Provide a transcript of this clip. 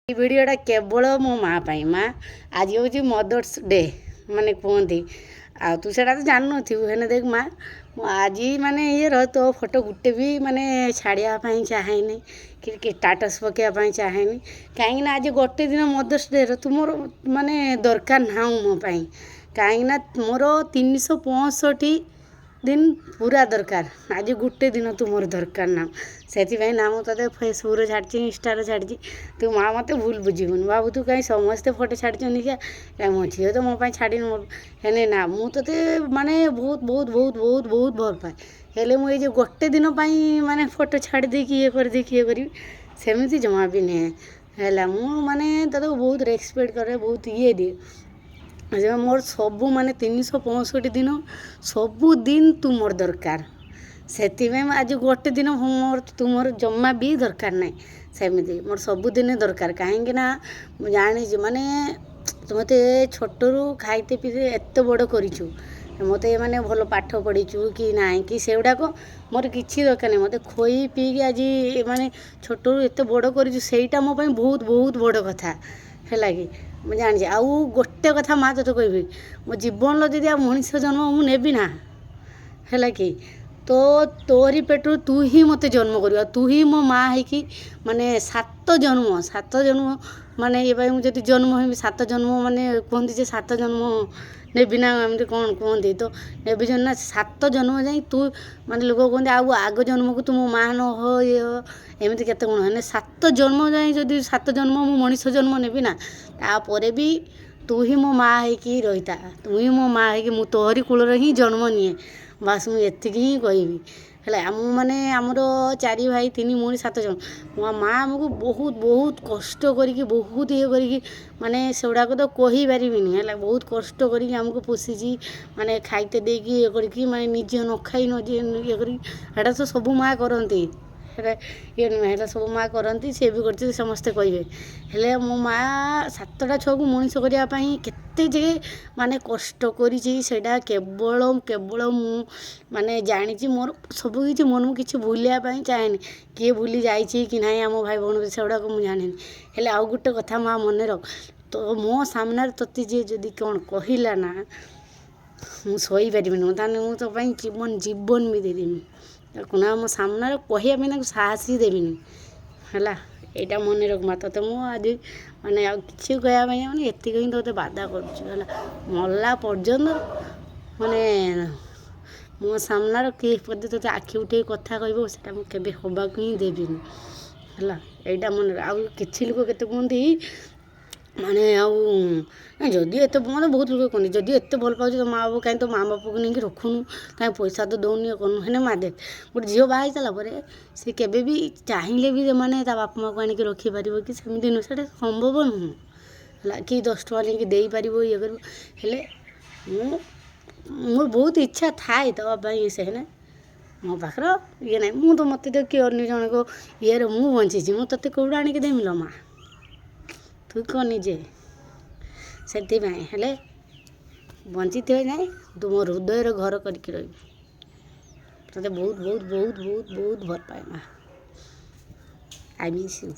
भिडटा केवल मो माँ माँ आज हूँ मदर्स डे माने कहती आ तू से तो जान नु देख माँ आज माने ये रह तो फोटो गुटे भी माने छाड़ापी चाहेनी कि स्टाटस पकड़ा चाहे कहीं आज गोटे दिन मदर्स डे तुम माने दरकार ना मो कहीं मोर 365 दिन पूरा दरकार आज गुटे दिन तू मोर दरकार ना से ना मुझे तो फेसबुक छाड़ी इंस्टा छाड़ी तू माँ मत भूल बुझीबुन बाबू तू कहीं समस्ते फोटो छाड़ी क्या मो झील तो मो छाड़ी हेने ना मुझे माने बहुत बहुत बहुत बहुत बहुत भल पाए हेले मुझे गोटे दिन माने फोटो छाड़ी देकी ये कर देखी ये करी सेमती जमा भी नहीं है माने तो बहुत रेस्पेक्ट करे बहुत ये दिए मोर सबू माने 365 दिन सबू दिन तू मोर दरकार से आज गोटे दिन मोर तुमर जमा भी दरकार ना सेमती मोर सबुदिन दरकार कहीं जानी माने मत छोटू खाईते पीते एत बड़ करूँ मत माने भल पाठ पढ़ीचु कि ना कि से गुड़ाक मोर किसी दरकार नहीं मत खोई पीकी आज माने छोटू एत बड़ करूँ मो बहुत बहुत बड़ कथा है कि मुझे जानी आउ गोटे कथा माँ तो कहबी मो जीवन जदि मनीष जन्म मुझे ना है कि तो तोरी पेटू तू ही मत जन्म कर तू ही मो माँ है माने 7 जन्म माने ये मुझे जन्म हो 7 जन्म माने कहते 7 जन्म नेबी ना एमती कौन कहते तो नेबी ना 7 जन्म जाए तू माने लोक कहते आग जन्म को तुम माँ न हो ये हो एमती केते गुण है 7 जन्म जाए जदि 7 जन्म मु मनीष जन्म नेबी ना तापर भी तू ही मो माँ है रहीता तू ही मो माँ है तोहरी कूल ही जन्म निए बास मुझे ही कहबी है मैंने आमर 4 भाई 3 भौणी 7 जन मो माँ आमको बहुत बहुत कष्ट करी बहुत ये करी माने से गुड़ाक तो कहीपरि है बहुत कष्ट करी आमको पोषिची माने खाइते देकी ये करी माने निजे न खाई न ये करी तो सब माँ करती ये नुहे सब माँ करती सी भी कर समस्ते कहे हेले मो माँ 7टा छुआ को मनीष करने केते जे माने कष्ट करा केवल केवल मु माने जानी मोर सब किसी मन में किसी भूलिया चाहेनी किए भूली जाइए कि ना आम भाई भौणी से गुड़ाक मुझे जानी हेले आउ गोटे कथा माँ मन रख तो मो सामने तोते जी जदि कौन कहला ना मुझे सही पारिनी ताने मुझे तो जीवन जीवन भी देदेमी ना मो सामने कहना साहस ही देविनी है यहाँ मन रख मा तो मुझे माने कि कहना माने एति ही तो बाधा कर मरला पर्यंत माने मो सामने किए तो आखि उठे कथा कह मुझे हवाक ही देविनी है यहाँ मन आउ कि लोक के कहते माने जदि एत मतलब बहुत लोग कहते जदि एत भल पाँच तो माँ बाप कहीं तो माँ बाप को नहीं रखुनु कहीं पैसा तो दौनी कनु है माँ देख गोटे झील बाहर सारापर सी के भी चाहिए भी मैंने बापा माँ को आणिक रखिपार कि सेमती नुह से संभव नुह है कि 10 टଙ୍କା लेकिन दे पार ये कर हेले मोर बहुत इच्छा थाए दवाई से है मो पाखर ये ना मुझे तो मत तो किए अन्य जन को ये मुझे बंची मुझे ते कौट आणिक देमी लो माँ तू कह निजे से हेले बंची थे ना तुम हृदय घर करके रही ते बहुत बहुत बहुत बहुत बहुत भल पाए माँ आई मिस यू।